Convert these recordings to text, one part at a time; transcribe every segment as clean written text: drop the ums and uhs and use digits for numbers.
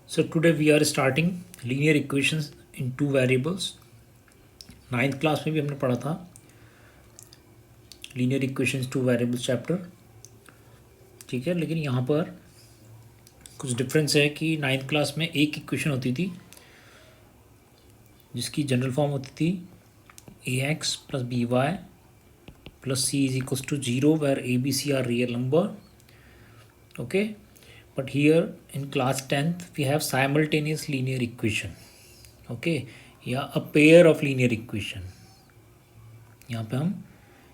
So today we are starting linear equations in two variables. 9th class में भी हमने पढ़ा था linear equations two variables chapter, ठीक है। लेकिन यहाँ पर कुछ डिफरेंस है कि 9th क्लास में एक इक्वेशन होती थी जिसकी जनरल फॉर्म होती थी ax plus b y plus c is equals to 0 where a b c are real number, okay. But here in class 10th we have simultaneous linear equation, okay, या a pair of linear equation। यहाँ पे हम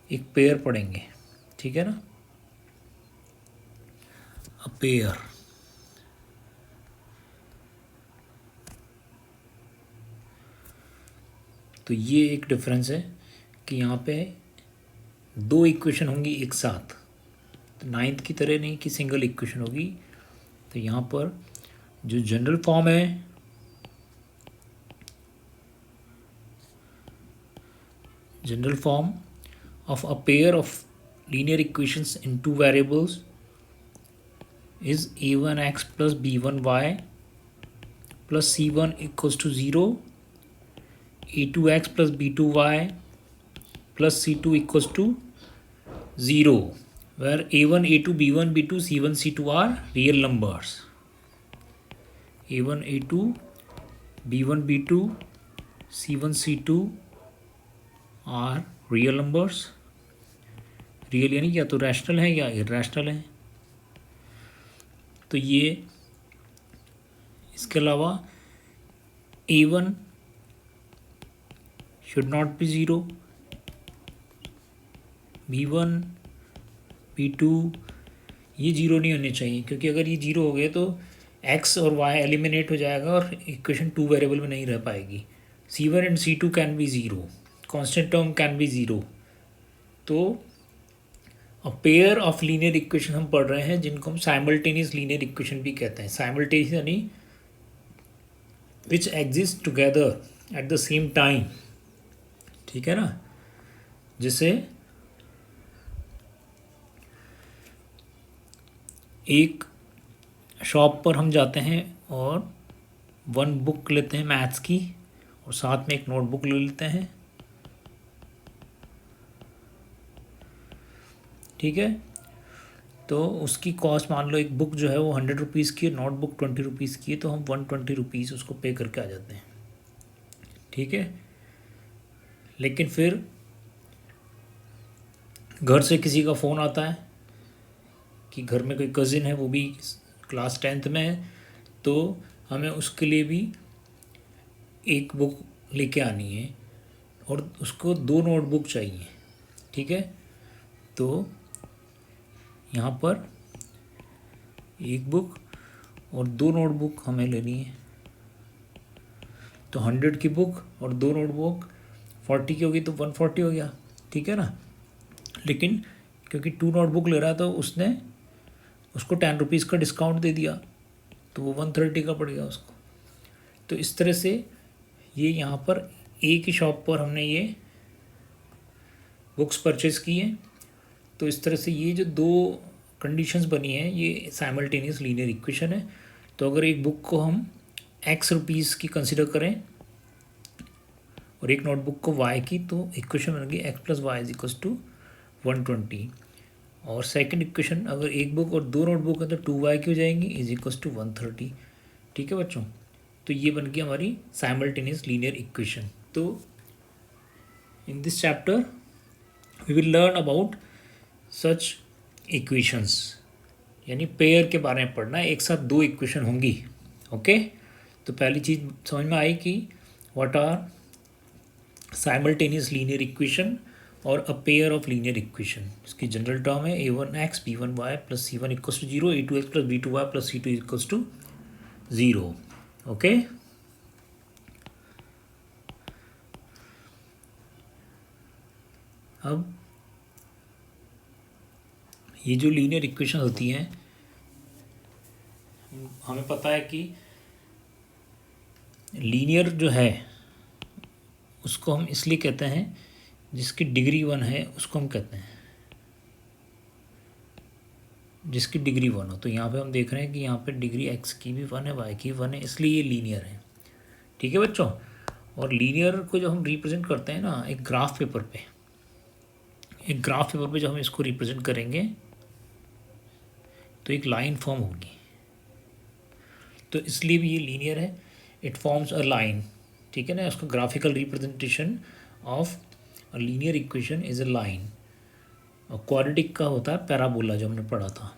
एक pair पढ़ेंगे, ठीक है ना, a pair। तो ये एक डिफरेंस है कि यहाँ पे दो इक्वेशन होंगी एक साथ, तो 9th की तरह नहीं कि सिंगल इक्वेशन होगी। तो यहाँ पर जो जनरल फॉर्म है general form of a pair of linear equations in two variables is a1x plus b1y plus c1 equals to 0, a2x plus b2y plus c2 equals to 0, where a1, a2, b1, b2, c1, c2 are real numbers। a1, a2, b1, b2, c1, c2 are real numbers। Real यानी या तो rational है या irrational है। तो ये इसके अलावा a1 should not be 0, b1, b2 ये जीरो नहीं होने चाहिए, क्योंकि अगर ये जीरो हो गए तो x और y एलिमिनेट हो जाएगा और इक्वेशन टू वेरिएबल में नहीं रह पाएगी। c1 and c2 can be zero, constant term can be zero. तो a pair of linear equation हम पढ़ रहे हैं जिनको हम साइमल्टेनियस लीनियर इक्वेशन भी कहते हैं। साइमल्टेनियस यानी which exist together at the same time, ठीक है ना। जिसे एक शॉप पर हम जाते हैं और वन बुक लेते हैं मैथ्स की और साथ में एक नोटबुक ले लेते हैं, ठीक है। तो उसकी कॉस्ट मान लो एक बुक जो है वो 100 रुपीज़ की है, नोटबुक 20 रुपीज़ की है, तो हम 120 रुपीज़ उसको पे करके आ जाते हैं, ठीक है। लेकिन फिर घर से किसी का फ़ोन आता है कि घर में कोई कज़िन है, वो भी क्लास 10th में है, तो हमें उसके लिए भी एक बुक लेके आनी है और उसको 2 नोटबुक चाहिए, ठीक है। तो यहाँ पर एक बुक और 2 नोटबुक हमें लेनी है। तो 100 की बुक और 2 नोटबुक 40 की होगी तो 140 हो गया, ठीक है ना। लेकिन क्योंकि 2 नोटबुक ले रहा था उसने उसको 10 रुपीज़ का डिस्काउंट दे दिया, तो वो 130 का पड़ गया उसको। तो इस तरह से ये यहाँ पर एक ही शॉप पर हमने ये बुक्स परचेज़ की हैं। तो इस तरह से ये जो दो कंडीशंस बनी हैं ये साइमल्टेनियस लीनियर इक्वेशन है। तो अगर एक बुक को हम x रुपीज़ की कंसिडर करें और एक नोटबुक को y की, तो इक्वेशन बन गई x plus y is equals to 120। और सेकंड इक्वेशन अगर एक बुक और 2 नोटबुक है तो 2y की हो जाएंगी इज इक्वल्स टू 130, ठीक है बच्चों। तो ये बन गई हमारी साइमल्टेनियस लीनियर इक्वेशन। तो in this chapter we will learn about such equations, यानी पेयर के बारे में पढ़ना है, एक साथ 2 इक्वेशन होंगी, ओके। तो पहली चीज़ समझ में आई कि what are simultaneous linear equation और a pair of linear equation. इसकी जनरल टर्म है a1x b1y plus c1 equals to 0, a2x plus b2y plus c2 equals to 0, okay. अब ये जो लीनियर इक्वेशन होती हैं हमें पता है कि लीनियर जो है उसको हम इसलिए कहते हैं जिसकी डिग्री 1 है उसको हम कहते हैं जिसकी डिग्री 1 हो। तो यहाँ पे हम देख रहे हैं कि यहाँ पे डिग्री x की भी 1 है, y की 1 है, इसलिए ये लीनियर है। ठीक है बच्चों। और लीनियर को जब हम रिप्रेजेंट करते हैं ना एक ग्राफ पेपर पे, एक ग्राफ पेपर पे जब हम इसको रिप्रेजेंट करेंगे तो एक लाइन फॉर्म होगी, तो इसलिए भी ये लीनियर है। It forms a line. ठीक है ना, उसका graphical representation of a linear equation is a line. और क्वाड्रेटिक का होता है पैराबोला, जो हमने पढ़ा था।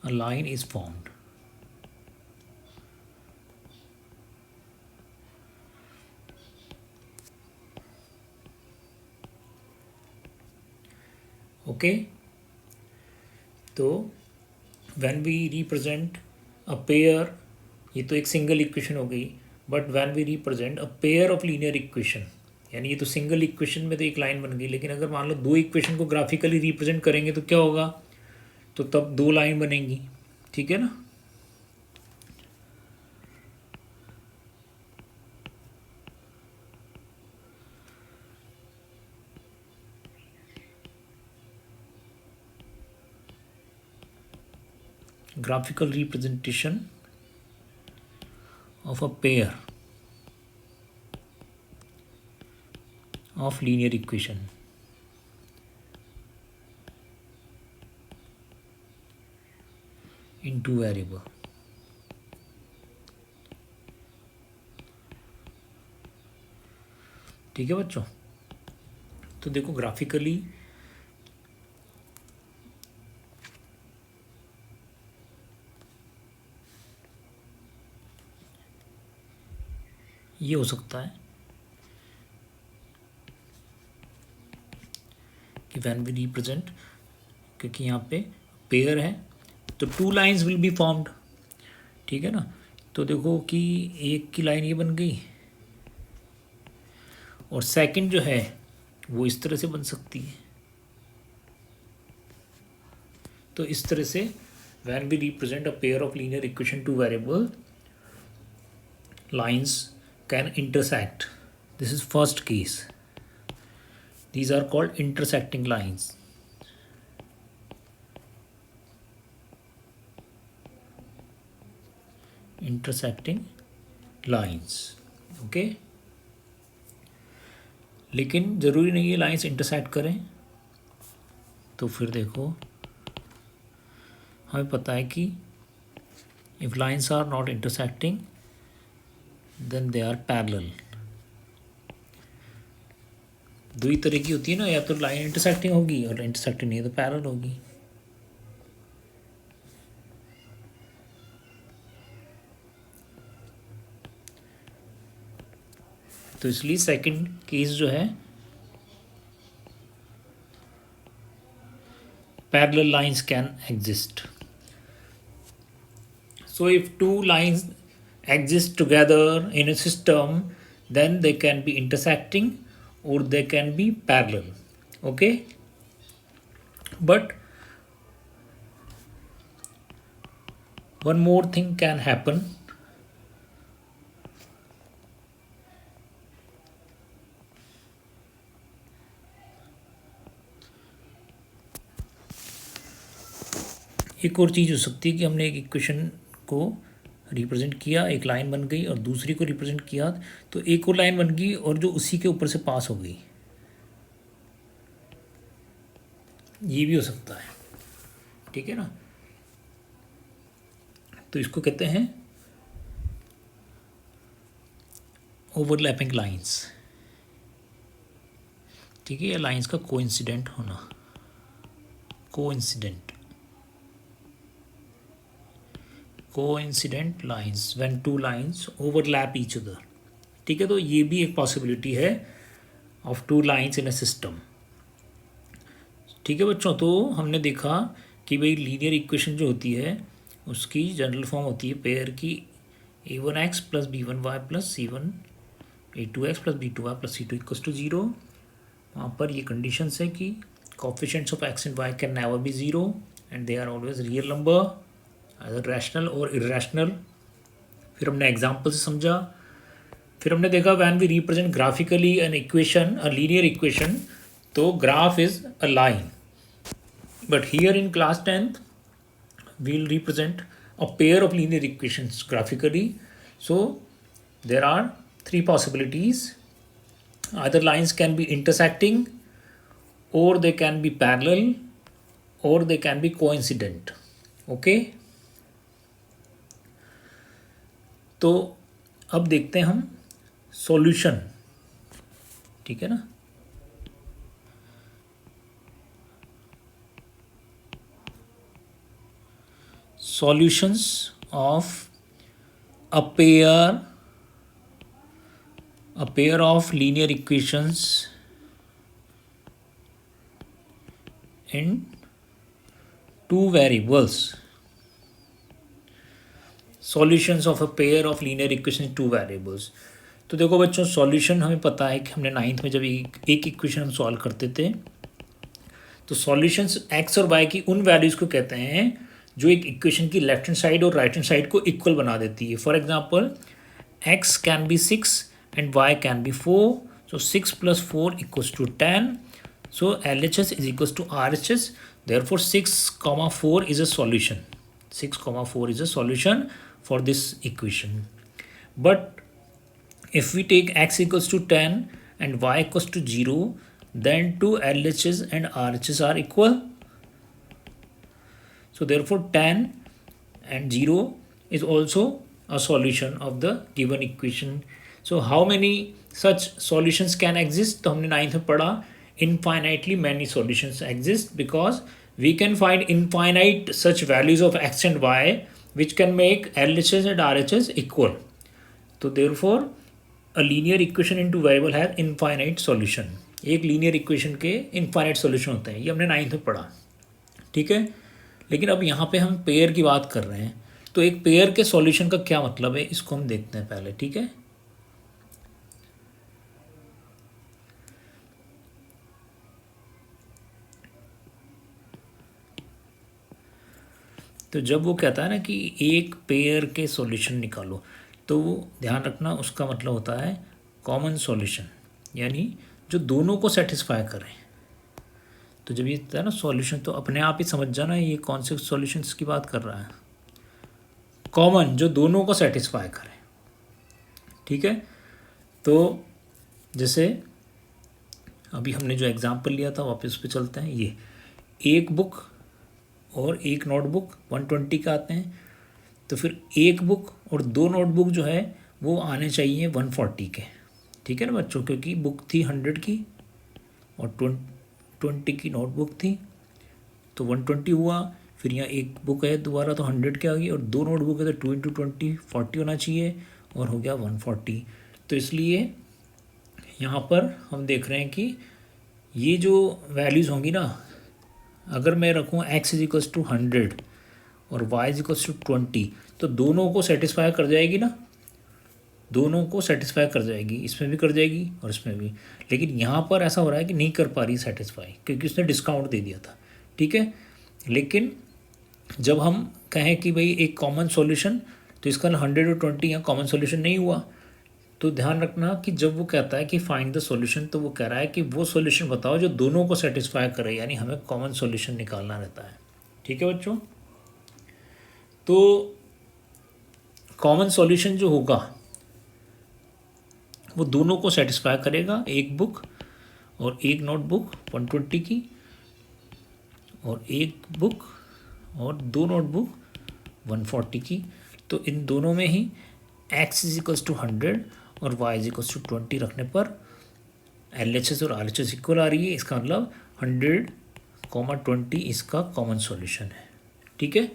A line is formed. Okay, तो when we represent a pair, ये तो एक सिंगल इक्वेशन हो गई, but when we represent a pair of linear equation, यानी ये तो सिंगल इक्वेशन में तो एक लाइन बन गई, लेकिन अगर मान लो दो इक्वेशन को ग्राफिकली रिप्रेजेंट करेंगे तो क्या होगा, तो तब दो लाइन बनेंगी। ठीक है ना। graphical representation of a pair of linear equation in two variable। ठीक है बच्चों। तो देखो ग्राफिकली ये हो सकता है कि व्हेन वी रिप्रेजेंट, क्योंकि यहाँ पे पेयर है तो two lines will be formed. ठीक है ना। तो देखो कि एक की लाइन ये बन गई और सेकंड जो है वो इस तरह से बन सकती है। तो इस तरह से when we represent a pair of linear equation two variable lines can intersect. This is first case. These are called intersecting lines. Intersecting lines. Okay. लेकिन ज़रूरी नहीं है लाइंस इंटरसेक्ट करें। तो फिर देखो हमें पता है कि if lines are not intersecting then they are parallel। दो ही तरह की होती है ना, या तो लाइन इंटरसेक्टिंग होगी और इंटरसेक्टिंग नहीं है तो पैरेलल होगी। तो इसलिए सेकंड केस जो है parallel lines can exist। So if two lines exist together in a system then they can be intersecting or they can be parallel। Okay, but one more thing can happen। एक और चीज़ हो सकती है कि हमने एक इक्वेशन को represent किया, एक लाइन बन गई, और दूसरी को रिप्रेजेंट किया तो एक और लाइन बन गई और जो उसी के ऊपर से पास हो गई। ये भी हो सकता है। ठीक है ना। तो इसको कहते हैं ओवरलैपिंग लाइंस। ठीक है, या लाइंस का कोइंसिडेंट होना। Coincident lines when two lines overlap each other. ठीक है, तो ये भी एक पॉसिबिलिटी है of two lines in a system. ठीक है बच्चों। तो हमने देखा कि भाई लीनियर इक्वेशन जो होती है उसकी जनरल फॉर्म होती है पेयर की a1x plus b1y plus c1 a2x plus b2y plus c2 equals to 0। वहाँ पर ये कंडीशंस है कि coefficients of x and y can never be 0 and they are always real number, other rational और irrational. फिर हमने example से समझा। फिर हमने देखा when we represent graphically an equation, a linear equation, तो graph is a line. But here in class 10th, we'll represent a pair of linear equations graphically. So there are three possibilities. Either lines can be intersecting, or they can be parallel, or they can be coincident. Okay, तो अब देखते हैं हम solution, ठीक है ना। Solutions of a pair of linear equations in two variables. Solutions of a pair of linear equations in two variables. तो देखो बच्चों, सॉल्यूशन हमें पता है कि हमने 9th में जब एक इक्वेशन हम सॉल्व करते थे, तो सॉल्यूशंस एक्स और वाई की उन वैल्यूज़ को कहते हैं जो एक इक्वेशन की लेफ्ट हैंड साइड और राइट हैंड साइड को इक्वल बना देती है. For example x can be 6 and y can be 4. So 6 plus 4 equals to 10. So LHS is equals to RHS. Therefore 6 comma 4 is a solution. 6 comma 4 is a solution for this equation. But if we take x equals to 10 and y equals to 0, then two LHS and RHS are equal. So therefore 10 and 0 is also a solution of the given equation. So how many such solutions can exist? तो हमने 9th में पढ़ा infinitely many solutions exist because we can find infinite such values of x and y which can make LHS and RHS equal. तो therefore a linear equation in two variable has infinite solution. एक linear equation के infinite solution होते हैं, ये हमने 9th में पढ़ा, ठीक है। लेकिन अब यहाँ पे हम पेयर की बात कर रहे हैं, तो एक पेयर के सॉल्यूशन का क्या मतलब है इसको हम देखते हैं पहले, ठीक है। तो जब वो कहता है ना कि एक पेयर के सॉल्यूशन निकालो, तो वो ध्यान रखना उसका मतलब होता है कॉमन सॉल्यूशन, यानी जो दोनों को सेटिस्फाई करें। तो जब ये होता है ना सॉल्यूशन, तो अपने आप ही समझ जाना ये कौन से सॉल्यूशंस की बात कर रहा है। कॉमन, जो दोनों को सेटिस्फाई करे, ठीक है। तो जैसे अभी हमने जो एग्जांपल लिया था वापस पे चलते हैं। ये एक बुक और एक नोटबुक 120 का आते हैं, तो फिर एक बुक और दो नोटबुक जो है वो आने चाहिए 140 के, ठीक है ना बच्चों, क्योंकि बुक थी 100 की और 20 की नोटबुक थी, तो 120 हुआ। फिर यहाँ एक बुक है दोबारा तो 100 के आ गई, और दो नोटबुक है तो 2 × 20 40 होना चाहिए, और हो गया 140। तो इसलिए यहाँ पर हम देख रहे हैं कि ये जो वैल्यूज़ होंगी ना, अगर मैं रखूँ x इज इक्वल्स टू 100 और y इज इक्वल्स टू 20, तो दोनों को सेटिस्फाई कर जाएगी ना, दोनों को सेटिस्फाई कर जाएगी, इसमें भी कर जाएगी और इसमें भी। लेकिन यहाँ पर ऐसा हो रहा है कि नहीं कर पा रही सेटिस्फाई, क्योंकि उसने डिस्काउंट दे दिया था, ठीक है। लेकिन जब हम कहें कि भाई एक कॉमन सॉल्यूशन, तो इसका 100 और 20 यहाँ कॉमन सॉल्यूशन नहीं हुआ। तो ध्यान रखना कि जब वो कहता है कि फाइंड द सॉल्यूशन, तो वो कह रहा है कि वो सॉल्यूशन बताओ जो दोनों को सेटिस्फाई करे, यानी हमें कॉमन सॉल्यूशन निकालना रहता है, ठीक है बच्चों। तो कॉमन सॉल्यूशन जो होगा वो दोनों को सेटिस्फाई करेगा, एक बुक और एक नोटबुक 120 की, और एक बुक और दो नोटबुक 140 की। तो इन दोनों में ही x इज इक्वल्स टू 100 और y इज इक्वल्स टू 20 रखने पर LHS और RHS इक्वल आ रही है। इसका मतलब 100, 20 इसका कॉमन सॉल्यूशन है, ठीक है।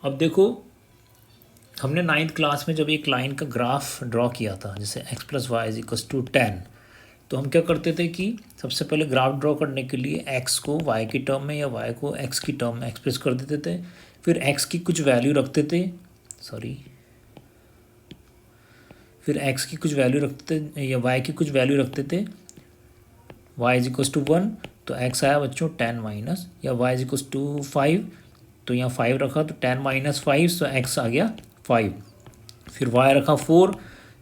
अब देखो, हमने 9th क्लास में जब एक लाइन का ग्राफ ड्रॉ किया था, जैसे x plus y is equals to 10, तो हम क्या करते थे कि सबसे पहले ग्राफ ड्रॉ करने के लिए x को y की टर्म में या y को x की टर्म में एक्सप्रेस कर देते थे, फिर x की कुछ वैल्यू रखते थे, फिर x की कुछ वैल्यू रखते थे या y की कुछ वैल्यू रखते थे, y इज इक्वल्स टू 1, तो x आया बच्चों 10 माइनस, या y इज इक्वल्स टू 5, तो यहाँ 5 रखा तो 10 माइनस 5, तो x आ गया 5। फिर y रखा 4,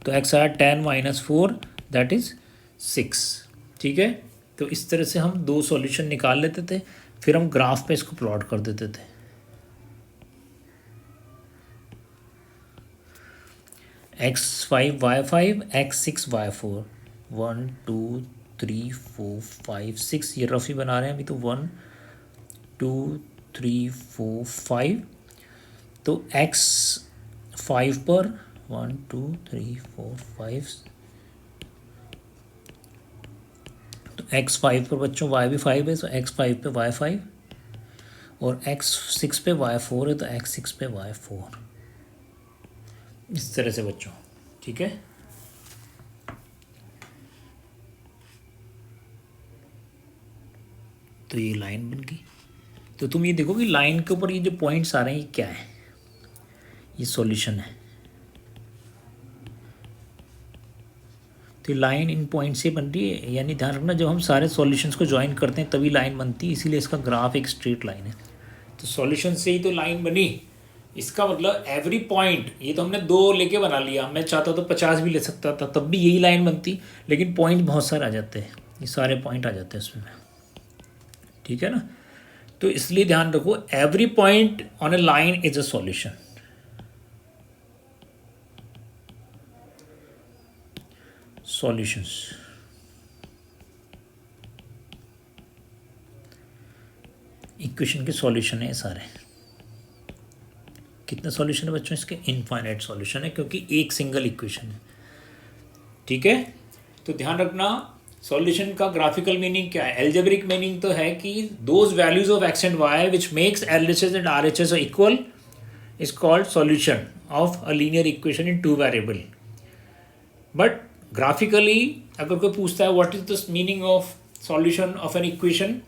तो x आया 10 माइनस 4 दैट इज़ 6, ठीक है। तो इस तरह से हम दो सॉल्यूशन निकाल लेते थे, फिर हम ग्राफ पे इसको प्लॉट कर देते थे। x5 y5 x6 y4, 1 2 3 4 5 6, ये रफी बना रहे हैं अभी तो, 1 2 3 4 5। तो x5 पर 1 2 3 4 5, तो x5 पर बच्चों y भी 5 है, तो x5 पे y5, और x6 पे y4 है, तो x6 पे y4, इस तरह से बच्चों। ठीक है, तो ये लाइन बन गई। तो तुम ये देखो कि लाइन के ऊपर ये जो पॉइंट्स आ रहे हैं ये क्या है, ये सॉल्यूशन है। तो लाइन इन पॉइंट से बन रही है, यानी ध्यान रखना जब हम सारे सॉल्यूशंस को ज्वाइन करते हैं तभी लाइन बनती है, इसीलिए इसका ग्राफ एक स्ट्रेट लाइन है। तो सॉल्यूशन से ही तो लाइन बनी, इसका मतलब एवरी पॉइंट, ये तो हमने 2 लेके बना लिया, मैं चाहता तो 50 भी ले सकता था, तब भी यही लाइन बनती, लेकिन पॉइंट बहुत सारे आ जाते हैं, ये सारे पॉइंट आ जाते हैं इसमें। ठीक है ना, तो इसलिए ध्यान रखो every point on A line is a solution. Solutions, equation के सॉल्यूशन है सारे। कितने सॉल्यूशन है बच्चों इसके? इनफाइनाइट सॉल्यूशन है, क्योंकि एक सिंगल इक्वेशन है। ठीक है, तो ध्यान रखना सॉल्यूशन का ग्राफिकल मीनिंग क्या है। एल्जेब्रिक मीनिंग तो है कि those values of x and y which makes LHS and RHS equal is called solution of a linear equation in 2 variable. But graphically अगर कोई पूछता है what is the meaning of solution of an equation,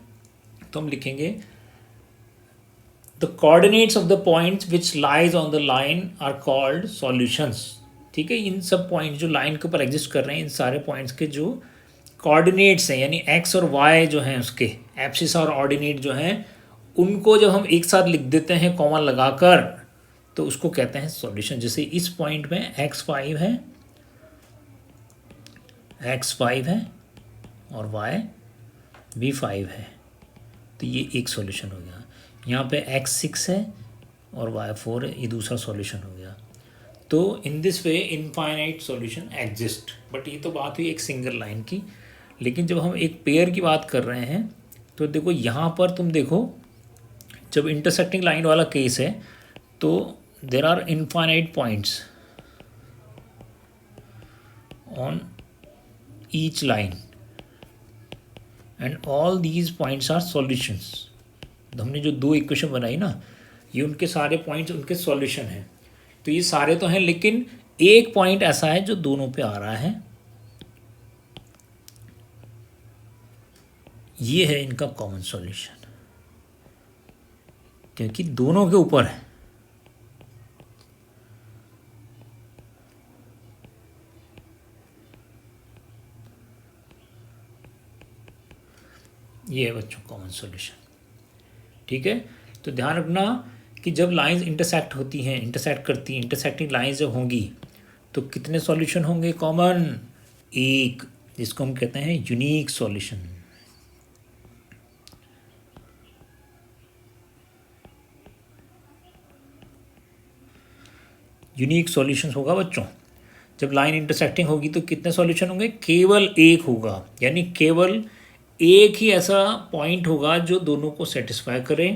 तो हम लिखेंगे the coordinates of the points which lies on the line are called solutions. ठीक है, इन सब पॉइंट जो लाइन के ऊपर एग्जिस्ट कर रहे हैं, इन सारे पॉइंट्स के जो कोऑर्डिनेट्स हैं, यानी एक्स और वाई जो हैं उसके एब्सिस और ऑर्डिनेट जो हैं, उनको जब हम एक साथ लिख देते हैं कॉमा लगाकर, तो उसको कहते हैं सॉल्यूशन। जैसे इस पॉइंट में x5 है, x5 है और y भी 5 है, तो ये एक सॉल्यूशन हो गया। यहाँ पे x6 है और y4 है, ये दूसरा सॉल्यूशन हो गया। तो in this way infinite solution exist. But ये तो बात हुई एक सिंगल लाइन की, लेकिन जब हम एक पेयर की बात कर रहे हैं तो देखो यहाँ पर तुम देखो, जब इंटरसेक्टिंग लाइन वाला केस है तो there are infinite points on each line and all these points are solutions. हमने जो 2 इक्वेशन बनाई ना, ये उनके सारे पॉइंट्स उनके सॉल्यूशन हैं। तो ये सारे तो हैं, लेकिन एक पॉइंट ऐसा है जो दोनों पे आ रहा है, ये है इनका कॉमन सॉल्यूशन, क्योंकि दोनों के ऊपर है। ये है बच्चों कॉमन सॉल्यूशन। ठीक है, तो ध्यान रखना कि जब लाइंस इंटरसेक्ट होती हैं, इंटरसेक्ट करती हैं, इंटरसेक्टिंग लाइंस जब होंगी तो कितने सॉल्यूशन होंगे? कॉमन एक, जिसको हम कहते हैं यूनिक सॉल्यूशन। यूनिक सॉल्यूशन होगा बच्चों, जब लाइन इंटरसेक्टिंग होगी तो कितने सॉल्यूशन होंगे? केवल एक होगा, यानी केवल एक ही ऐसा पॉइंट होगा जो दोनों को सेटिस्फाई करे।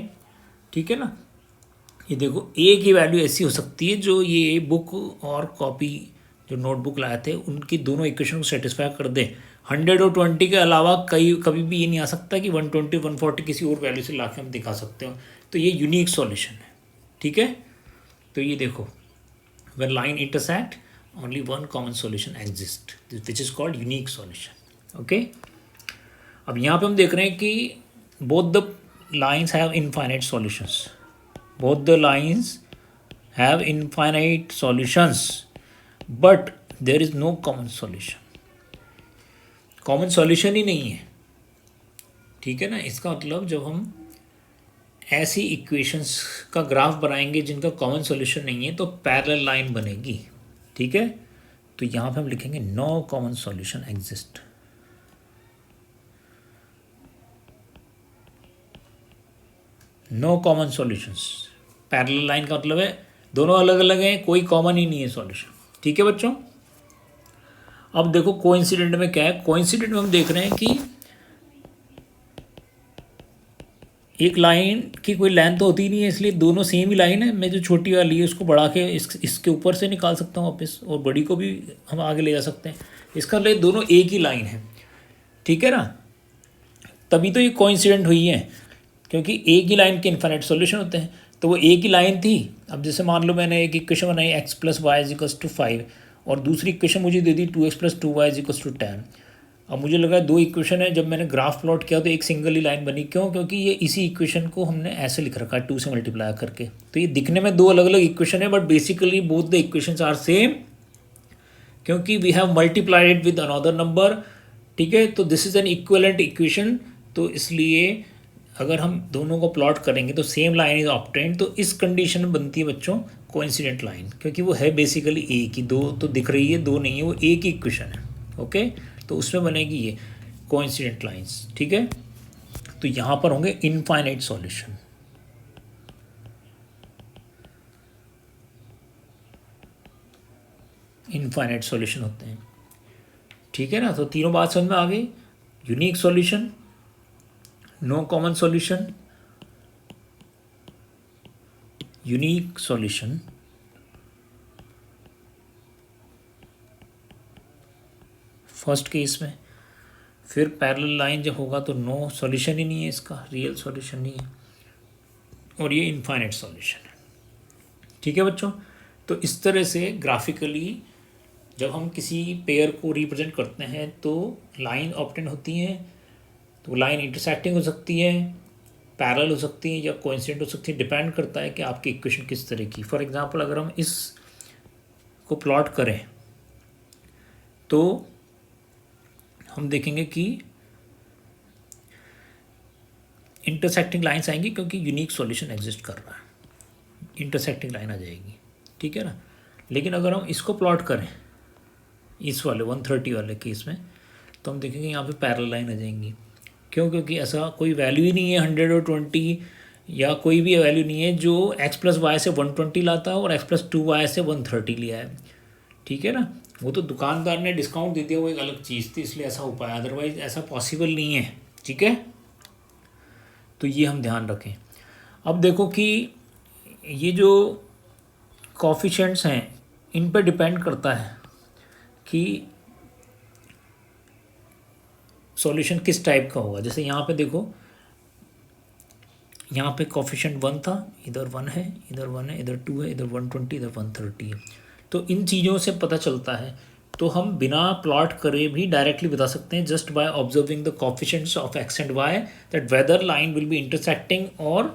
ठीक है ना, ये देखो एक ही वैल्यू ऐसी हो सकती है जो ये बुक और कॉपी जो नोटबुक लाए थे उनकी दोनों इक्वेशन को सेटिस्फाई कर दे। 100 और 20 के अलावा कभी भी ये नहीं आ सकता कि 120 140 किसी और वैल्यू से ला के हम दिखा सकते हो। तो ये यूनिक सॉल्यूशन है। ठीक है, तो ये देखो when line intersect only one common solution exists which is called unique solution। okay, अब यहाँ पे हम देख रहे हैं कि both the lines have infinite solutions, both the lines have infinite solutions but there is no common solution, common solution ही नहीं है। ठीक है ना, इसका मतलब जब हम ऐसी इक्वेशंस का ग्राफ बनाएंगे जिनका कॉमन सॉल्यूशन नहीं है तो पैरेलल लाइन बनेगी। ठीक है, तो यहाँ पे हम लिखेंगे no common solution exist. No common solutions. Parallel line का मतलब है दोनों अलग अलग हैं, कोई कॉमन ही नहीं है सॉल्यूशन। ठीक है बच्चों। अब देखो कोइंसिडेंट में क्या है। कोइंसिडेंट में हम देख रहे हैं कि एक लाइन की कोई लेंथ तो होती नहीं है, इसलिए दोनों सेम ही लाइन है। मैं जो छोटी वाली है उसको बढ़ा के इसके ऊपर से निकाल सकता हूँ वापस, और बड़ी को भी हम आगे ले जा सकते हैं। इसका मतलब दोनों एक ही लाइन है। ठीक है ना, तभी तो ये कोइंसिडेंट हुई है, क्योंकि एक ही लाइन के इन्फाइनाइट सॉल्यूशन होते हैं। तो वो एक ही लाइन थी। अब जैसे मान लो मैंने एक इक्वेशन बनाई x + y = 5 और दूसरी इक्वेशन मुझे दे दी 2x + 2y = 10। अब मुझे लगा दो इक्वेशन है, जब मैंने ग्राफ प्लॉट किया तो एक सिंगल ही लाइन बनी। क्यों? क्योंकि ये इसी इक्वेशन को हमने ऐसे लिख रखा है 2 से मल्टीप्लाई करके। तो ये दिखने में दो अलग अलग इक्वेशन है, but basically both the equations are same, क्योंकि we have multiplied with another number. ठीक है, तो this is an equivalent equation. तो इसलिए अगर हम दोनों को प्लॉट करेंगे तो सेम लाइन इज ऑब्टेन्ड। तो इस कंडीशन में बनती है बच्चों कोइंसिडेंट लाइन, क्योंकि वो है बेसिकली एक ही, दो तो दिख रही है, दो नहीं है, वो एक ही इक्वेशन है। ओके, तो उसमें बनेगी ये कोइंसिडेंट लाइंस। ठीक है, तो यहाँ पर होंगे इनफाइनाइट सॉल्यूशन। इनफाइनाइट सॉल्यूशन होते हैं। ठीक है ना, तो तीनों बात समझ में आ गई। Unique solution, no common solution, unique solution, first case में। फिर पैरेलल लाइन जब होगा तो नो सॉल्यूशन ही नहीं है, इसका रियल सॉल्यूशन नहीं है, और ये इनफाइनाइट सॉल्यूशन है। ठीक है बच्चों, तो इस तरह से ग्राफिकली जब हम किसी पेयर को रिप्रेजेंट करते हैं तो लाइन ऑब्टेन होती हैं। तो लाइन इंटरसेक्टिंग हो सकती है, पैरेलल हो सकती है, या कोइंसिडेंट हो सकती है। डिपेंड करता है कि आपकी इक्वेशन किस तरह की। फॉर एग्जांपल अगर हम इस को प्लॉट करें तो हम देखेंगे कि इंटरसेक्टिंग लाइन्स आएंगी, क्योंकि यूनिक सॉल्यूशन एग्जिस्ट कर रहा है, इंटरसेक्टिंग लाइन आ जाएगी। ठीक है ना, लेकिन अगर हम इसको प्लॉट करें इस वाले 130 वाले केस में, तो हम देखेंगे यहाँ पे पैरेलल लाइन आ जाएंगी। क्यों? क्योंकि ऐसा कोई वैल्यू ही नहीं है 100 और 20, या कोई भी वैल्यू नहीं है जो x + y से 120 लाता है और x + 2y से 130 लिया है। ठीक है ना, वो तो दुकानदार ने डिस्काउंट दे दिया, वो एक अलग चीज़ थी, इसलिए ऐसा हो पाया, अदरवाइज ऐसा पॉसिबल नहीं है। ठीक है, तो ये हम ध्यान रखें। अब देखो कि ये जो कॉफिशेंट्स हैं इन पर डिपेंड करता है कि सॉल्यूशन किस टाइप का होगा। जैसे यहाँ पे देखो, यहाँ पे कॉफिशेंट 1 था, इधर 1 है, इधर 1 है, इधर 2 है, इधर 120, इधर 130 है। तो इन चीज़ों से पता चलता है। तो हम बिना प्लॉट करे भी डायरेक्टली बता सकते हैं, just by observing the coefficients of x and y, that whether line will be intersecting और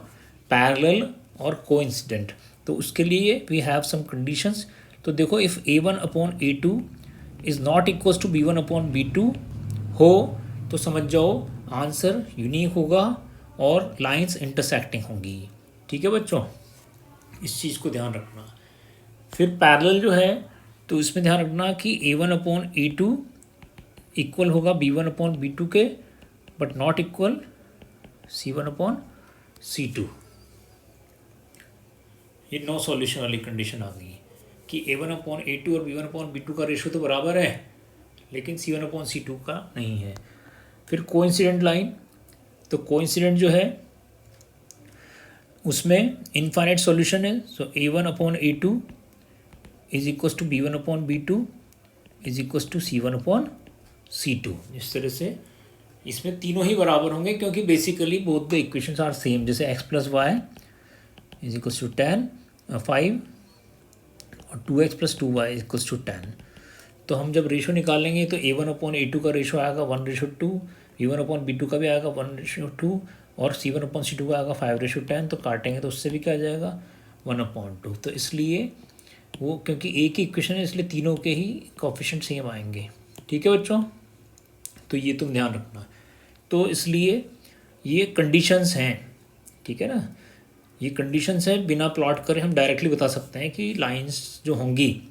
पैरेलल और कोइंसिडेंट। तो उसके लिए वी हैव सम कंडीशंस। तो देखो, if a1/a2 is not equal to b1/b2 हो तो समझ जाओ आंसर यूनिक होगा और लाइंस इंटरसेक्टिंग होंगी। ठीक है बच्चों, इस चीज़ को ध्यान रखना। फिर पैरेलल जो है तो इसमें ध्यान रखना कि a1/a2 इक्वल होगा b1/b2 के, बट नॉट इक्वल c1/c2। ये नो सॉल्यूशन वाली कंडीशन आ गई कि a1/a2 और b1/b2 का रेशो तो बराबर है, लेकिन c1/c2 का नहीं है। फिर कोइंसिडेंट लाइन, तो कोइंसिडेंट जो है उसमें इनफाइनाइट सॉल्यूशन है। So a1/a2 is equal to b1/b2 is equal to c1/c2। इस तरह से इसमें तीनों ही बराबर होंगे, क्योंकि basically both the equations are same. जैसे x + y is equal to 5 और 2x + 2y is equal to 10। तो हम जब रेशो निकालेंगे तो a1/a2 का रेशो आएगा 1:2, b1/b2 का भी आएगा 1:2, और c1/c2 का आएगा 5:10। तो काटेंगे तो उससे भी क्या आ जाएगा 1/2। तो इसलिए वो, क्योंकि एक ही इक्वेशन है, इसलिए तीनों के ही कोएफिशिएंट सेम आएंगे। ठीक है बच्चों, तो ये तुम ध्यान रखना। तो इसलिए ये कंडीशंस हैं। ठीक है ना, ये कंडीशंस हैं, बिना प्लॉट करे हम डायरेक्टली बता सकते हैं कि लाइंस जो होंगी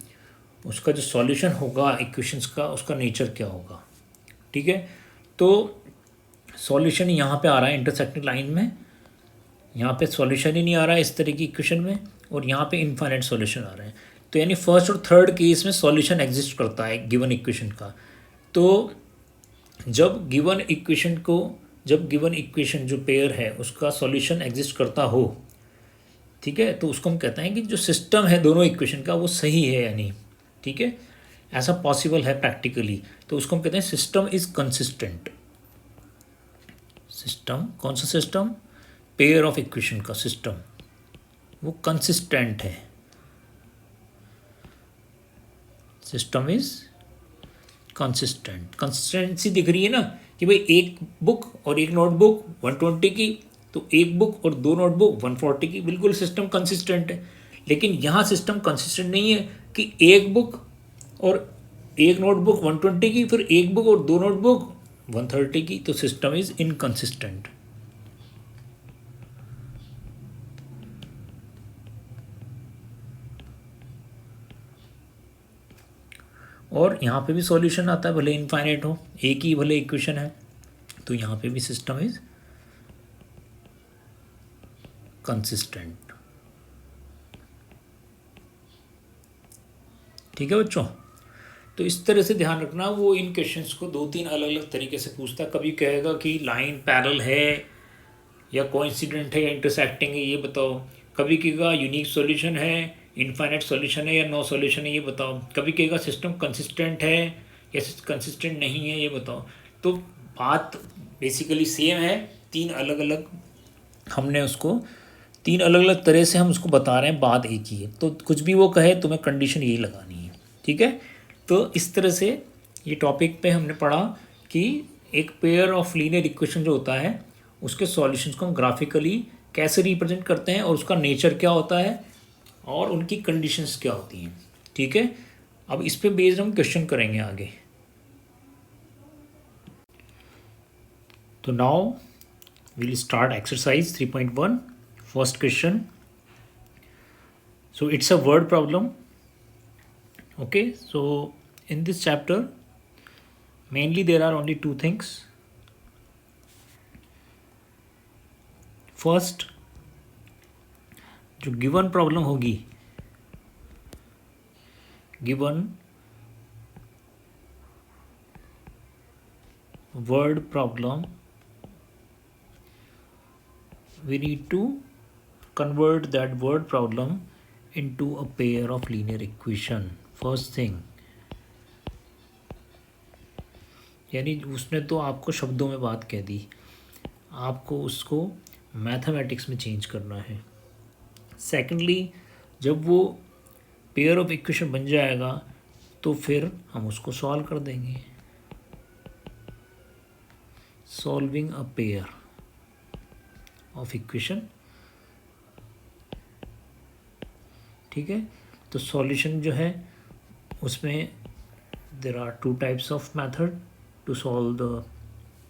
उसका जो सॉल्यूशन होगा इक्वेशंस का, उसका नेचर क्या होगा। ठीक है, तो सॉल्यूशन यहाँ पे आ रहा है इंटरसेक्टिंग लाइन में, यहाँ पे सॉल्यूशन ही नहीं आ रहा है इस तरह की इक्वेशन में, और यहाँ पे इनफाइनाइट सॉल्यूशन आ रहा है। तो यानी फर्स्ट और थर्ड केस में सॉल्यूशन एग्जिस्ट करता है गिवन इक्वेशन का। तो जब गिवन इक्वेशन जो पेयर है उसका सॉल्यूशन एग्जिस्ट करता हो, ठीक है, तो उसको हम कहते हैं कि जो सिस्टम है दोनों इक्वेशन का वो सही है या नहीं, ठीक है, ऐसा पॉसिबल है प्रैक्टिकली, तो उसको हम कहते हैं सिस्टम इज कंसिस्टेंट। सिस्टम, कौन सा सिस्टम? पेयर ऑफ इक्वेशन का सिस्टम, वो कंसिस्टेंट है। System is consistent. कंसिस्टेंसी दिख रही है ना कि भाई एक बुक और एक नोटबुक 120 की, तो एक बुक और दो नोटबुक 140 की, बिल्कुल सिस्टम कंसिस्टेंट है। लेकिन यहाँ सिस्टम कंसिस्टेंट नहीं है कि एक बुक और एक नोटबुक 120 की, फिर एक बुक और दो नोटबुक 130 की, तो सिस्टम इज इनकंसिस्टेंट। और यहाँ पे भी सॉल्यूशन आता है, भले इनफाइनाइट हो, एक ही भले इक्वेशन है, तो यहाँ पे भी सिस्टम इज कंसिस्टेंट। ठीक है बच्चों, तो इस तरह से ध्यान रखना। वो इन क्वेश्चंस को दो तीन अलग अलग तरीके से पूछता है। कभी कहेगा कि लाइन पैरेलल है या कोइंसिडेंट है या इंटरसेक्टिंग है, ये बताओ। कभी कहेगा यूनिक सॉल्यूशन है, इनफाइनाइट सॉल्यूशन है या नो सॉल्यूशन है, ये बताओ। कभी कहेगा सिस्टम कंसिस्टेंट है या कंसिस्टेंट नहीं है, ये बताओ। तो बात बेसिकली सेम है, तीन अलग अलग हमने उसको तीन अलग अलग तरह से हम उसको बता रहे हैं, बात एक ही है। तो कुछ भी वो कहे तुम्हें कंडीशन यही लगानी है, ठीक है। तो इस तरह से ये टॉपिक पे हमने पढ़ा कि एक पेयर ऑफ लीनियर इक्वेशन जो होता है उसके सॉल्यूशंस को हम ग्राफिकली कैसे रिप्रेजेंट करते हैं और उसका नेचर क्या होता है और उनकी कंडीशंस क्या होती हैं, ठीक है। अब इस पे बेस्ड हम क्वेश्चन करेंगे आगे। तो now we'll start exercise 3.1. First question. So it's a word problem. Okay, so in this chapter mainly there are only two things. First, जो given problem होगी, given word problem, we need to convert that word problem into a pair of linear equation. First thing, यानी उसने तो आपको शब्दों में बात कह दी, आपको उसको मैथमेटिक्स में चेंज करना है। सेकेंडली, जब वो पेयर ऑफ इक्वेशन बन जाएगा तो फिर हम उसको सॉल्व कर देंगे। Solving a pair of equation, ठीक है। तो सॉल्यूशन जो है उसमें there are two types of method to solve the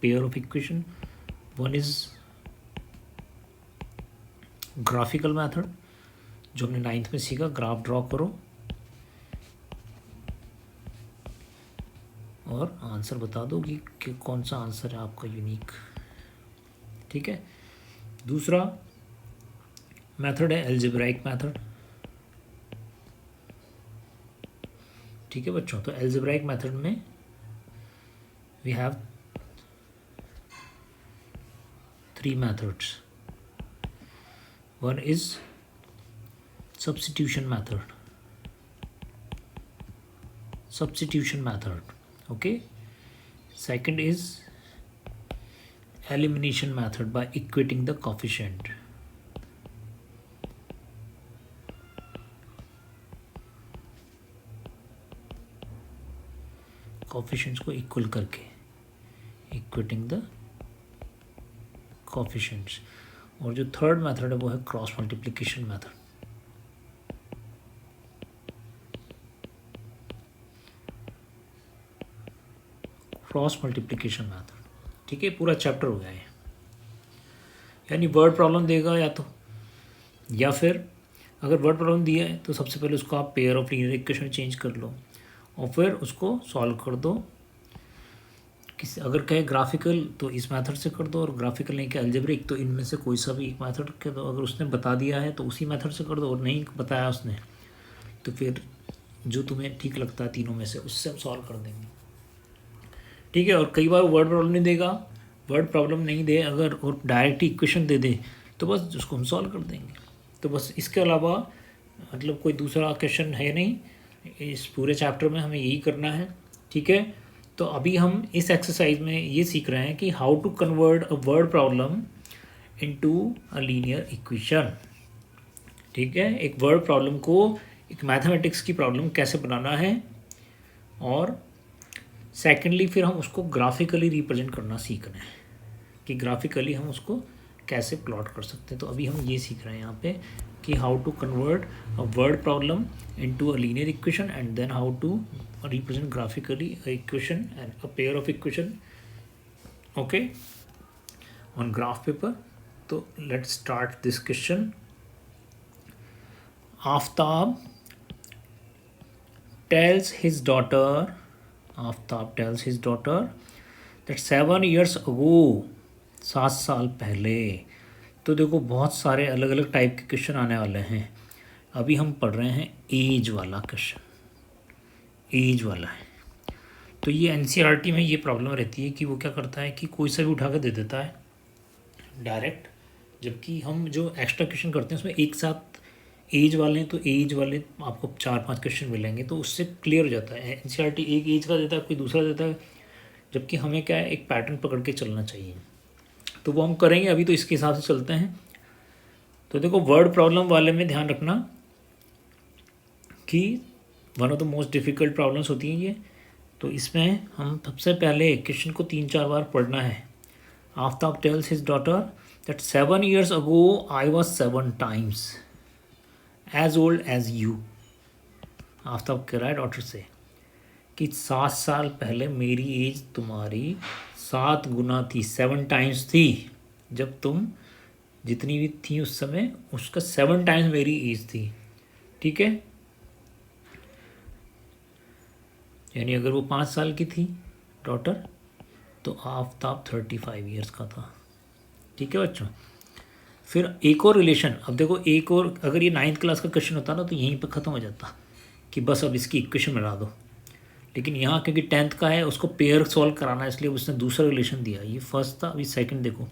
pair of equation. One is graphical method, जो हमने 9th में सीखा, ग्राफ ड्रॉ करो और आंसर बता दो कि कौन सा आंसर है आपका यूनिक, ठीक है। दूसरा मेथड है एल्जेब्राइक मेथड, ठीक है बच्चों। तो एल्जेब्राइक मेथड में we have 3 methods. One is substitution method, okay. Second is elimination method by equating the coefficient. Coefficients को इक्वल करके, इक्वेटिंग द कोफिशिएंट्स। और जो थर्ड मेथड है वो है cross multiplication method. Cross multiplication method, ठीक है। पूरा चैप्टर हो गया है। यानी वर्ड प्रॉब्लम देगा या फिर अगर वर्ड प्रॉब्लम दिया है तो सबसे पहले उसको आप pair of linear equation change कर लो और फिर उसको सॉल्व कर दो किसी अगर कहे ग्राफिकल तो इस मेथड से कर दो, और ग्राफिकल नहीं कि अलजेब्रिक, तो इनमें से कोई सा भी एक मेथड कर दो। अगर उसने बता दिया है तो उसी मेथड से कर दो, और नहीं बताया उसने तो फिर जो तुम्हें ठीक लगता है तीनों में से उससे हम सॉल्व कर देंगे, ठीक है। और कई बार वर्ड प्रॉब्लम नहीं देगा, वर्ड प्रॉब्लम नहीं दे अगर और डायरेक्ट इक्वेशन दे दे तो बस उसको हम सॉल्व कर देंगे। तो बस इसके अलावा मतलब कोई दूसरा क्वेश्चन है नहीं, इस पूरे चैप्टर में हमें यही करना है, ठीक है। तो अभी हम इस एक्सरसाइज में ये सीख रहे हैं कि how to convert a word problem into a linear equation, ठीक है। एक वर्ड प्रॉब्लम को एक मैथमेटिक्स की प्रॉब्लम कैसे बनाना है, और सेकेंडली फिर हम उसको ग्राफिकली रिप्रेजेंट करना सीख रहे हैं कि ग्राफिकली हम उसको कैसे प्लॉट कर सकते हैं। तो अभी हम ये सीख रहे हैं यहाँ पे कि how to convert a word problem into a linear equation and then how to represent graphically a equation and a pair of equation, okay, on graph paper. So let's start this question. Aftab tells his daughter that 7 years ago, 7 साल पहले। तो देखो बहुत सारे अलग अलग type के question आने वाले हैं। अभी हम पढ़ रहे हैं एज वाला क्वेश्चन, एज वाला है। तो ये एनसीईआरटी में ये प्रॉब्लम रहती है कि वो क्या करता है कि कोई सा भी उठा कर दे देता है डायरेक्ट, जबकि हम जो एक्स्ट्रा क्वेश्चन करते हैं उसमें एक साथ एज वाले हैं, तो एज वाले आपको 4-5 क्वेश्चन मिलेंगे, तो उससे क्लियर हो जाता है। एनसीईआरटी एक एज का देता है, कोई दूसरा देता है, जबकि हमें क्या है एक पैटर्न पकड़ के चलना चाहिए। तो वो हम करेंगे, अभी तो इसके हिसाब से चलते हैं। तो देखो वर्ड प्रॉब्लम वाले में ध्यान रखना कि one of the most difficult problems होती हैं ये। तो इसमें हम सबसे पहले क्वेश्चन को 3-4 बार पढ़ना है। Aftab tells his daughter that 7 years ago I was 7 times as old as you. Aftab कह रहा है डॉटर से कि 7 साल पहले मेरी एज तुम्हारी 7 गुना थी, 7 times थी। जब तुम जितनी भी थी उस समय उसका 7 times मेरी एज थी, ठीक है। यानी अगर वो 5 साल की थी डॉटर तो आफ्ताब 35 years का था, ठीक है बच्चों। फिर एक और रिलेशन, अब देखो एक और, अगर ये 9th क्लास का क्वेश्चन होता ना तो यहीं पे ख़त्म हो जाता कि बस अब इसकी इक्वेशन बना दो, लेकिन यहाँ क्योंकि 10th का है उसको पेयर सॉल्व कराना है, इसलिए उसने दूसरा रिलेशन दिया। ये फर्स्ट था, अभी सेकंड देखो।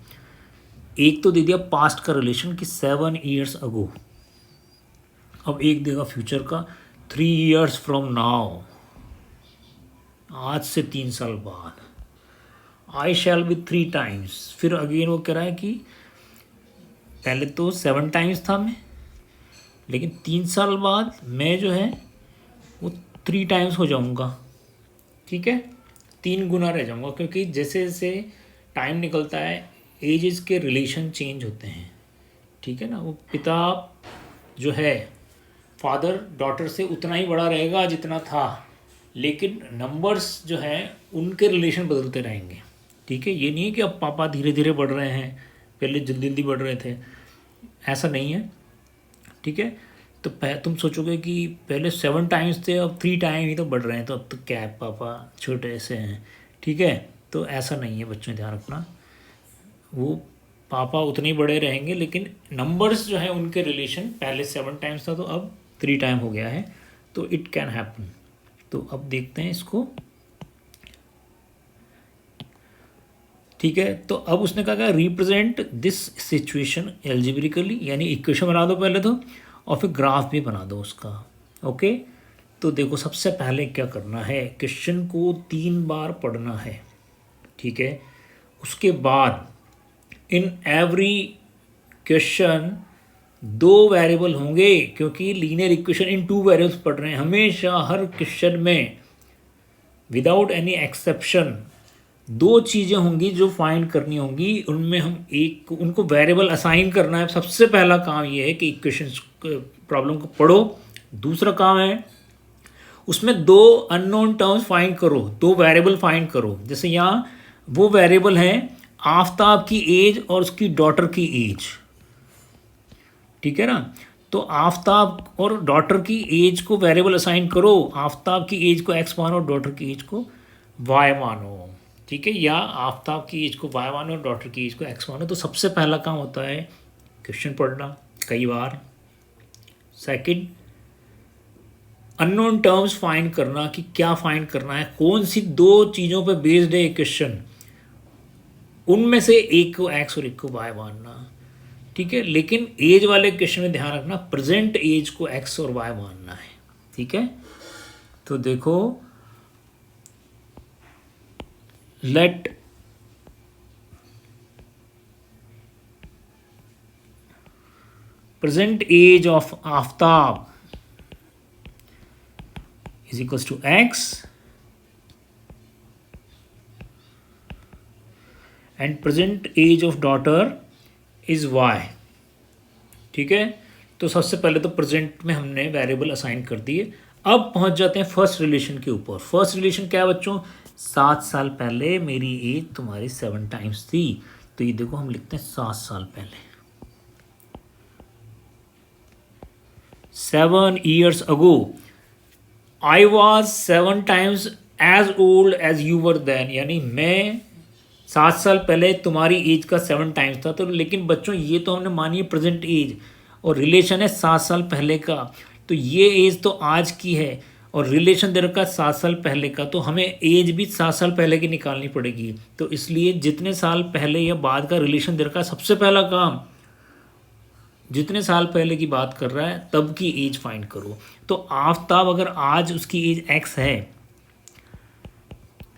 एक तो दे दिया पास्ट का रिलेशन कि 7 years ago, अब एक देगा फ्यूचर का 3 years from now, आज से 3 साल बाद। आई शैल बी 3 times, फिर अगेन वो कह रहा है कि पहले तो 7 times था मैं, लेकिन 3 साल बाद मैं जो है वो 3 times हो जाऊंगा, ठीक है, 3 गुना रह जाऊंगा, क्योंकि जैसे जैसे टाइम निकलता है एजेस के रिलेशन चेंज होते हैं, ठीक है ना। वो पिता जो है फादर डॉटर से उतना ही बड़ा रहेगा जितना था, लेकिन नंबर्स जो हैं उनके रिलेशन बदलते रहेंगे, ठीक है। ये नहीं है कि अब पापा धीरे धीरे बढ़ रहे हैं, पहले जल्दी जल्दी बढ़ रहे थे, ऐसा नहीं है, ठीक है। तो तुम सोचोगे कि पहले 7 times थे अब 3 times ही तो बढ़ रहे हैं, तो अब तो क्या है पापा छोटे से हैं, ठीक है। तो ऐसा नहीं है बच्चों, ध्यान रखना, वो पापा उतने ही बड़े रहेंगे, लेकिन नंबर्स जो है उनके रिलेशन पहले 7 times था तो अब 3 times हो गया है, तो इट कैन हैपन। तो अब देखते हैं इसको, ठीक है। तो अब उसने कहा रिप्रेजेंट दिस सिचुएशन एल्जेब्रिकली, यानी इक्वेशन बना दो पहले तो, और फिर ग्राफ भी बना दो उसका, ओके। तो देखो सबसे पहले क्या करना है, क्वेश्चन को 3 बार पढ़ना है, ठीक है। उसके बाद इन एवरी क्वेश्चन 2 वेरिएबल होंगे, क्योंकि लीनियर इक्वेशन इन 2 वेरिएबल्स पढ़ रहे हैं। हमेशा हर क्वेश्चन में विदाउट एनी एक्सेप्शन 2 चीज़ें होंगी जो फाइंड करनी होंगी, उनमें हम एक उनको वेरिएबल असाइन करना है। सबसे पहला काम ये है कि इक्वेशन प्रॉब्लम को पढ़ो, दूसरा काम है उसमें 2 अननोन टर्म्स फाइंड करो, 2 वेरिएबल फाइंड करो। जैसे यहाँ वो वेरिएबल हैं आफ्ताब की एज और उसकी डॉटर की एज, ठीक है ना। तो आफ्ताब और डॉटर की एज को वेरिएबल असाइन करो, आफ्ताब की एज को x मानो, डॉटर की एज को y मानो, ठीक है, या आफ्ताब की एज को y1 और डॉटर की एज को x1 है। तो सबसे पहला काम होता है क्वेश्चन पढ़ना कई बार। सेकंड, अननोन टर्म्स फाइंड करना कि क्या फाइंड करना है, कौन सी दो चीज़ों पे बेस्ड है क्वेश्चन, उनमें से एक को x और एक को y मानना। ठीक है, लेकिन एज वाले क्वेश्चन में ध्यान रखना प्रेजेंट एज को x और y मानना है। ठीक है, तो देखो, let present age of Aftab is equals to x and present age of daughter is y। ठीक है, तो सबसे पहले तो प्रेजेंट में हमने वेरिएबल असाइन कर दिए। अब पहुंच जाते हैं फर्स्ट रिलेशन के ऊपर। फर्स्ट रिलेशन क्या है बच्चों, 7 साल पहले मेरी एज तुम्हारी 7 टाइम्स थी। तो ये देखो हम लिखते हैं 7 साल पहले, 7 years ago I was 7 times as old as you were then। यानी मैं 7 साल पहले तुम्हारी एज का 7 टाइम्स था। तो लेकिन बच्चों ये तो हमने मानी है प्रेजेंट एज, और रिलेशन है 7 साल पहले का। तो ये एज तो आज की है और रिलेशन दे रखा 7 साल पहले का, तो हमें एज भी 7 साल पहले की निकालनी पड़ेगी। तो इसलिए जितने साल पहले या बाद का रिलेशन दे रखा, सबसे पहला काम जितने साल पहले की बात कर रहा है तब की एज फाइंड करो। तो आफ्ताब अगर आज उसकी एज x है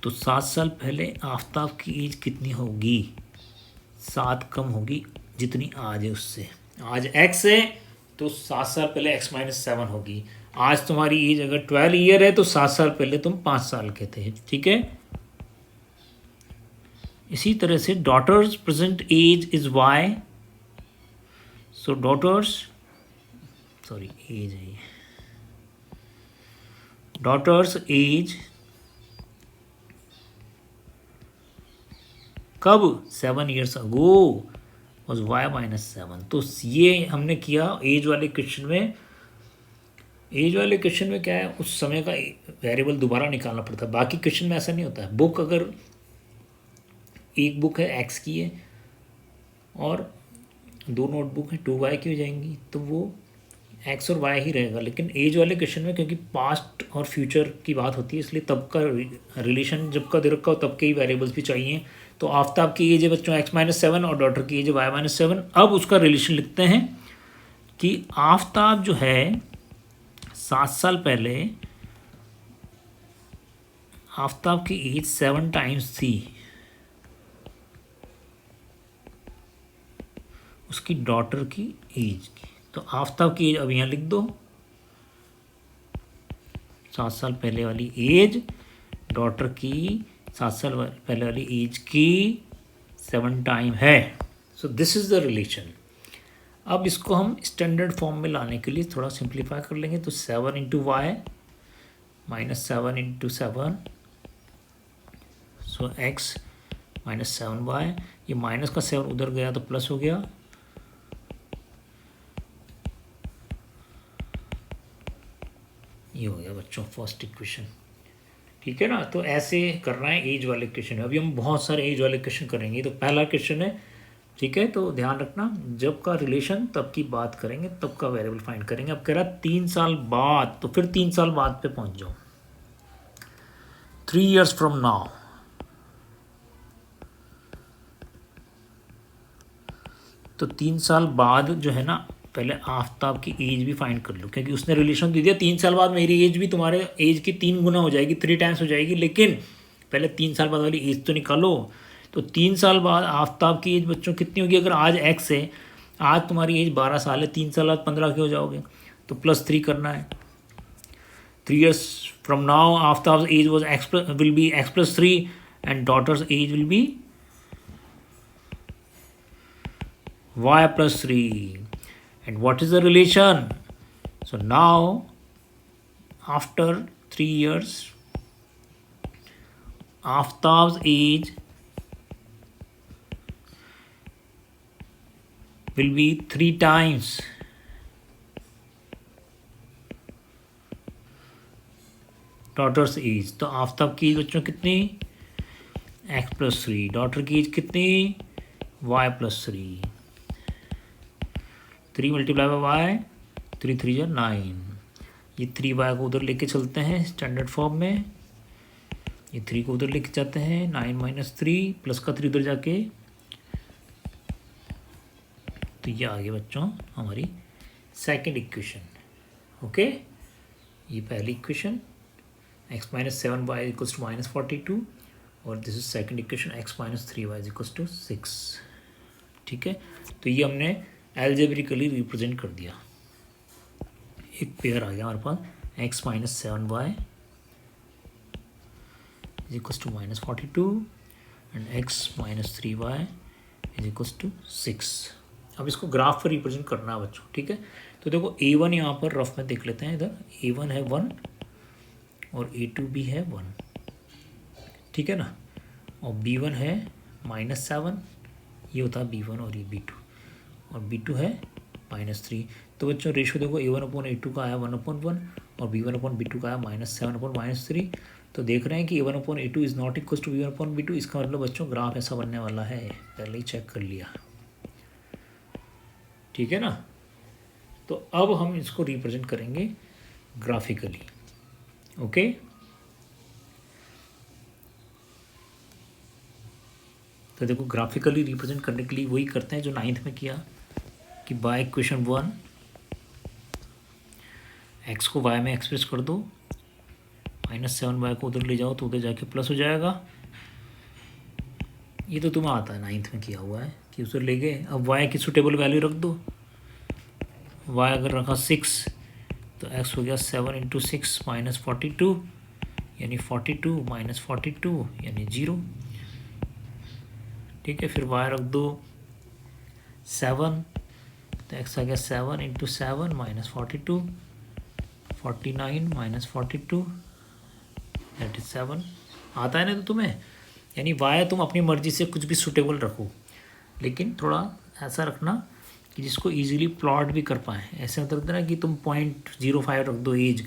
तो 7 साल पहले आफ्ताब की एज कितनी होगी, 7 कम होगी जितनी आज है उससे। आज x है तो 7 साल पहले x - 7 होगी। आज तुम्हारी एज अगर 12 ईयर है तो 7 साल पहले तुम 5 साल के थे। ठीक है, इसी तरह से daughter's present age is y। So daughter's, sorry age है, डॉटर्स एज कब, 7 years ago was y - 7। तो ये हमने किया एज वाले क्वेश्चन में। एज वाले क्वेश्चन में क्या है, उस समय का वेरिएबल दोबारा निकालना पड़ता है। बाकी क्वेश्चन में ऐसा नहीं होता है। बुक अगर एक बुक है x की है और 2 नोटबुक है 2y की हो जाएंगी, तो वो x और y ही रहेगा। लेकिन एज वाले क्वेश्चन में क्योंकि पास्ट और फ्यूचर की बात होती है, इसलिए तब का रिलेशन जब का दे रखा हो तब के ही वेरिएबल्स भी चाहिए। तो आफ्ताब की एज है बच्चों x - 7 और डॉटर की एज है y - 7। अब उसका रिलेशन लिखते हैं कि आफ्ताब जो है 7 साल पहले आफ्ताब की एज 7 टाइम्स थी उसकी डॉटर की एज की। तो आफ्ताब की एज अब यहाँ लिख दो, 7 साल पहले वाली एज डॉटर की 7 साल पहले वाली एज की 7 टाइम है। So this is the relation. अब इसको हम स्टैंडर्ड फॉर्म में लाने के लिए थोड़ा सिंप्लीफाई कर लेंगे। तो 7 × y - 7 × 7, सो x - 7y। ये माइनस का 7 उधर गया तो प्लस हो गया, ये हो गया बच्चों फर्स्ट इक्वेशन। ठीक है ना, तो ऐसे करना है एज वाले क्वेश्चन। अभी हम बहुत सारे एज वाले क्वेश्चन करेंगे। तो पहला क्वेश्चन है, ठीक है, तो ध्यान रखना जब का रिलेशन तब की बात करेंगे, तब का वेरिएबल फाइंड करेंगे। अब कह रहा 3 साल बाद, तो फिर 3 साल बाद पे पहुंच जाओ, 3 years from now। तो 3 साल बाद जो है ना, पहले आफ्ताब की एज भी फाइंड कर लो, क्योंकि उसने रिलेशन दे दिया 3 साल बाद मेरी एज भी तुम्हारे एज की 3 गुना हो जाएगी, 3 टाइम्स हो जाएगी। लेकिन पहले 3 साल बाद वाली एज तो निकालो। तो 3 साल बाद आफ्ताब की एज बच्चों कितनी होगी, अगर आज x है, आज तुम्हारी एज 12 साल है, 3 साल बाद 15 के हो जाओगे, तो +3 करना है। 3 years from now Aftab's age was will be x + 3 and daughter's age will be y + 3। And what is the relation? So now after 3 years Aftab's age will be 3 times daughters as. तो आफ्ताब की एज बच्चों कितनी, x+3, डॉटर की as कितनी, y+3, 3 multiply by Y, 3 3 9, ये 3y को उधर लेके चलते हैं स्टैंडर्ड फॉर्म में, ये 3 को उधर लेके जाते हैं, 9 - 3 प्लस का 3 उधर जाके, तो ये आ गया बच्चों हमारी सेकंड इक्वेशन। ओके, ये पहली इक्वेशन x - 7y = -42, और this is second equation x - 3y = 6। ठीक है, तो ये हमने एल्जेब्रिकली रिप्रेजेंट कर दिया, एक पेयर आ गया हमारे पास x - 7y = -42 and x - 3y = 6। अब इसको ग्राफ पर रिप्रेजेंट करना है बच्चों। ठीक है, तो देखो A1 यहाँ पर रफ में देख लेते हैं, इधर A1 है 1 और A2 भी है 1, ठीक है ना, और B1 है -7, ये होता है B1 और ये B2, और B2 है -3। तो बच्चों रेशो देखो A1/A2 का आया 1/1 और B1/B2 का आया -7/-3। तो देख रहे हैं कि A1/A2 is not equal to B1/B2, इसका मतलब बच्चों ग्राफ ऐसा बनने वाला है, पहले ही चेक कर लिया। ठीक है ना, तो अब हम इसको रिप्रेजेंट करेंगे ग्राफिकली। ओके, तो देखो ग्राफिकली रिप्रेजेंट करने के लिए वही करते हैं जो 9th में किया, कि बाय इक्वेशन 1 x को y में एक्सप्रेस कर दो, -7y को उधर ले जाओ तो उधर जाके प्लस हो जाएगा। ये तो तुम्हें आता है, 9th में किया हुआ है कि उधर ले गए। अब y की सुटेबल वैल्यू रख दो, y अगर रखा 6 तो x हो गया 7 × 6 -42, यानी 42 - 42 यानी 0। ठीक है, फिर y रख दो 7, तो x आ गया 7 × 7 -42, 49 - 42 दैट इज 7। आता है ना तो तुम्हें, यानी y तुम अपनी मर्जी से कुछ भी सूटेबल रखो, लेकिन थोड़ा ऐसा रखना कि जिसको इजीली प्लॉट भी कर पाए। ऐसे मतलब ना कि तुम 0.05 रख दो एज,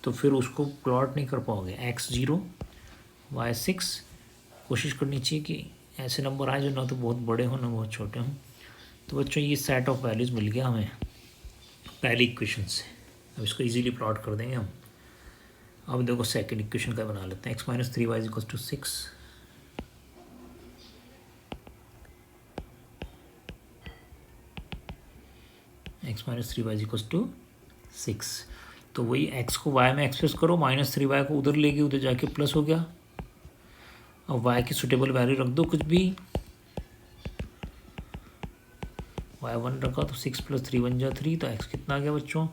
तो फिर उसको प्लॉट नहीं कर पाओगे। x 0 y 6, कोशिश करनी चाहिए कि ऐसे नंबर आए जो ना तो बहुत बड़े हों ना बहुत छोटे हों। तो बच्चों ये सेट ऑफ वैल्यूज़ मिल गया हमें पहली इक्वेशन से। अब इसको इजीली प्लॉट कर देंगे हम। अब देखो सेकंड इक्वेशन का बना लेते हैं, x - 3y = 6। x - 3y = 6, तो वही x को y में एक्सप्रेस करो, -3y को उधर ले गए, उधर जाके प्लस हो गया। अब y की सुटेबल वैल्यू रख दो कुछ भी, y 1 रखा तो 6 + 3 बन जा 3, तो x कितना आ गया बच्चों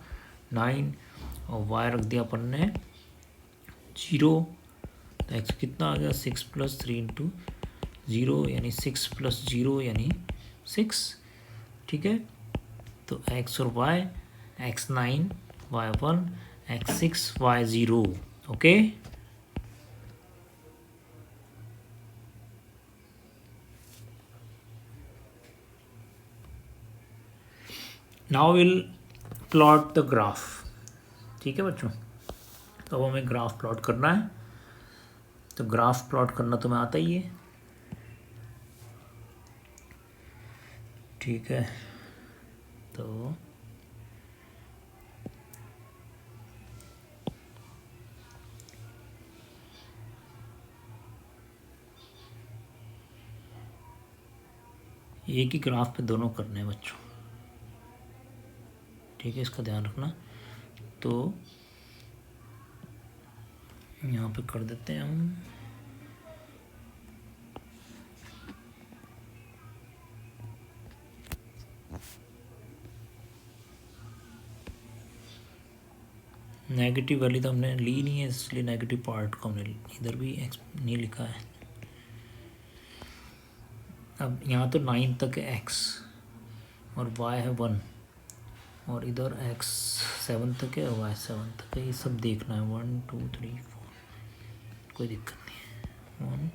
9, और y रख दिया अपन ने 0, तो x कितना आ गया 6 + 3 × 0 यानी 6 + 0 यानी 6। ठीक है, तो x और y, x 9 y 1 x 6 y 0। Okay, now will plot the graph. ठीक है बच्चों, तो अब हमें ग्राफ प्लॉट करना है। तो ग्राफ प्लॉट करना तुम्हें आता ही है। ठीक है, तो एक ही ग्राफ पे दोनों करने हैं बच्चों। ठीक है, इसका ध्यान रखना। तो यहाँ पे कर देते हैं हम, नेगेटिव वैल्यू तो हमने ली नहीं है, इसलिए नेगेटिव पार्ट को हमने इधर भी नहीं लिखा है। अब यहाँ तो 9 तक है x और y है 1, और इधर x 7 तक है और y 7 तक है। ये सब देखना है, 1 2 3 4, कोई दिक्कत नहीं है।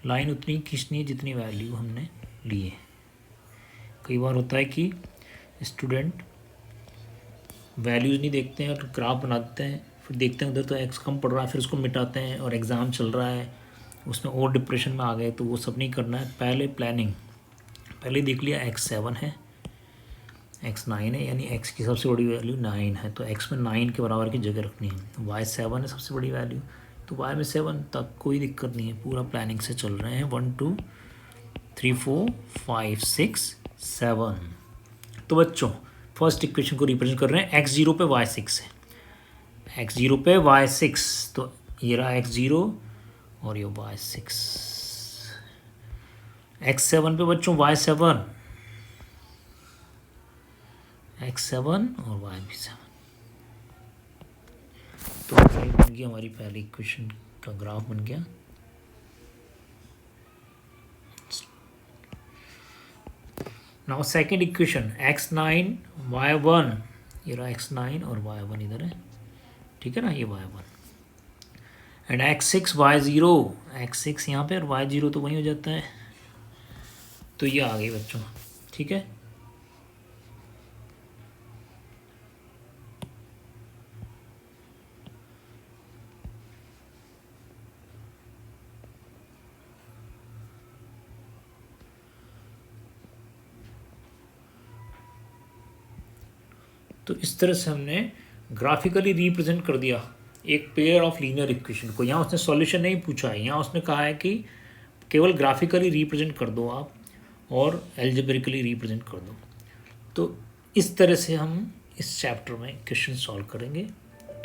लाइन उतनी खींचनी है जितनी वैल्यू हमने ली है। कई बार होता है कि स्टूडेंट वैल्यूज़ नहीं देखते हैं और ग्राफ बना देते हैं, फिर देखते हैं उधर तो x कम पड़ रहा है, फिर उसको मिटाते हैं और एग्ज़ाम चल रहा है उसमें और डिप्रेशन में आ गए तो वो सब नहीं करना है। पहले प्लानिंग, पहले देख लिया x7 है, x9 है, यानी x की सबसे बड़ी वैल्यू 9 है, तो x में 9 के बराबर की जगह रखनी है। y7 है सबसे बड़ी वैल्यू, तो y में 7 तक कोई दिक्कत नहीं है, पूरा प्लानिंग से चल रहे हैं। 1 2 3 4 5 6 7। तो बच्चों फर्स्ट इक्वेशन को रिप्रेजेंट कर रहे हैं x0 पे y6 है, x0 पे y6, तो ये रहा x0 और ये y6, x7 पे बच्चों y7, x7 और y भी 7। तो ये बन गया हमारी पहली इक्वेशन का ग्राफ बन गया। Now second equation x9 y1, ये रहा x9 और y1 इधर है, ठीक है ना, ये y1, and x6 y0, x6 यहाँ पे और y0 तो वहीं हो जाता है, तो ये आ गई बच्चों, ठीक है। तो इस तरह से हमने ग्राफिकली रिप्रेजेंट कर दिया एक पेयर ऑफ लीनियर इक्वेशन को। यहाँ उसने सॉल्यूशन नहीं पूछा है, यहाँ उसने कहा है कि केवल ग्राफिकली रिप्रेजेंट कर दो आप और एल्जेब्रिकली रिप्रेजेंट कर दो। तो इस तरह से हम इस चैप्टर में क्वेश्चन सॉल्व करेंगे,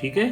ठीक है।